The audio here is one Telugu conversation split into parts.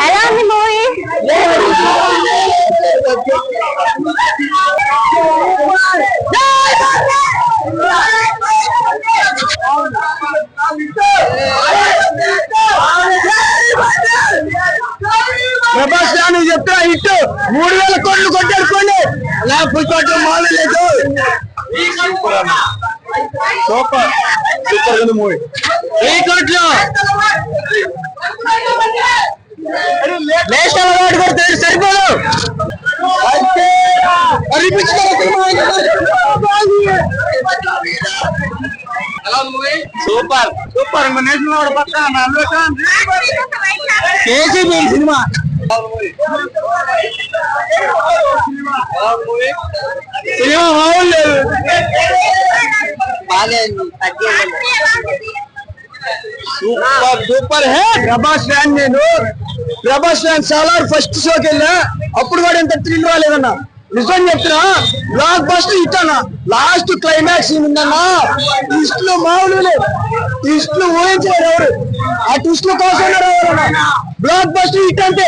ఎలా ఉంది మూవీ? ప్రభాస్ రాని చెప్తా హిట్ 3000 కోట్లు కొట్టేసుకోండి. అలా పుష్పట్టు మాలేదు. సూపర్ సూపర్ ఉంది మూవీ. 1000 కోట్లు నేషనల్ అవార్డు కూడా సరిపోదు. సూపర్ సూపర్ నేషనల్ అవార్డు పక్క కేజీబీ సినిమా. సినిమా బాగుండేది. సూపర్ సూపర్ హే. ప్రభాస్ ఫ్యాన్ నేను. ప్రభాస్ ఫ్యాన్ చాలా ఫస్ట్ షోకి వెళ్ళా. అప్పుడు కూడా ఎంత థ్రిల్ రాలేదన్నా. నిజం చెప్తున్నా బ్లాక్ బస్టర్ హిట్ అన్న. లాస్ట్ క్లైమాక్స్ ఉందన్నా. ట్విస్ట్ లో మామూలు ట్విస్ట్ లో ఊహించారు ఎవరు. ఆ ట్విస్ట్ లో కోసం బ్లాక్ బస్టర్ హిట్ అంటే.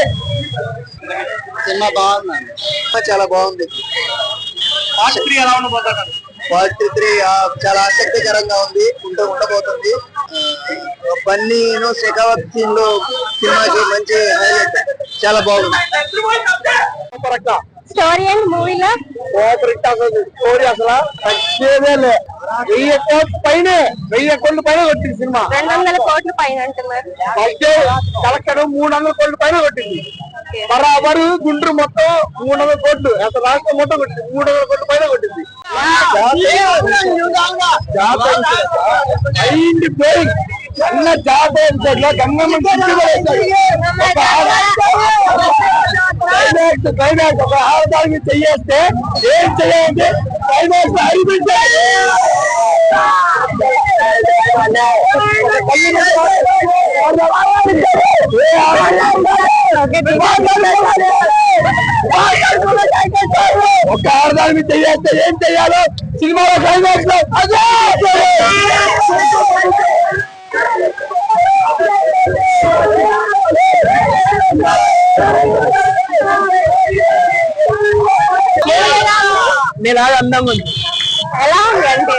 సినిమా బాగుంది. చాలా బాగుంది. పార్ట్ 3 ఎలా ఉండబోతున్నారు? పార్ట్ 3 చాలా ఆసక్తికరంగా ఉంది. ఉండబోతుంది. బన్నీను శేఖావత్ సీన్ లో సినిమాకి మంచి హైలైట్. చాలా బాగుంది. స్టోరీ అండ్ మూవీలో స్టోరీ అసలు 1000 కోట్ల పైన 1000 కోట్ల పైన కొట్టింది సినిమా. 200 కోట్ల పైన అంటున్నారు. కలెక్టర్ 300 కోట్ల పైన కొట్టింది. బరాబరు గుంటూరు మొత్తం 300 కోట్లు. అసలు రాష్ట్రం మొత్తం కొట్టింది 300 కోట్ల పైన కొట్టింది. అన్న జాబ్ గంగమ్మ క్లైమాక్స్ ఒక ఆడదానికి చెయ్యేస్తే ఏం చెయ్యాలంటే క్లైమాక్స్ అనిపించాలి. ఒక ఆడదానికి చెయ్యేస్తే ఏం చెయ్యాలో సినిమాలో క్లైమాక్స్ లో అదే. నేను అందంగా ఉంది. ఎలా ఉంది అంటే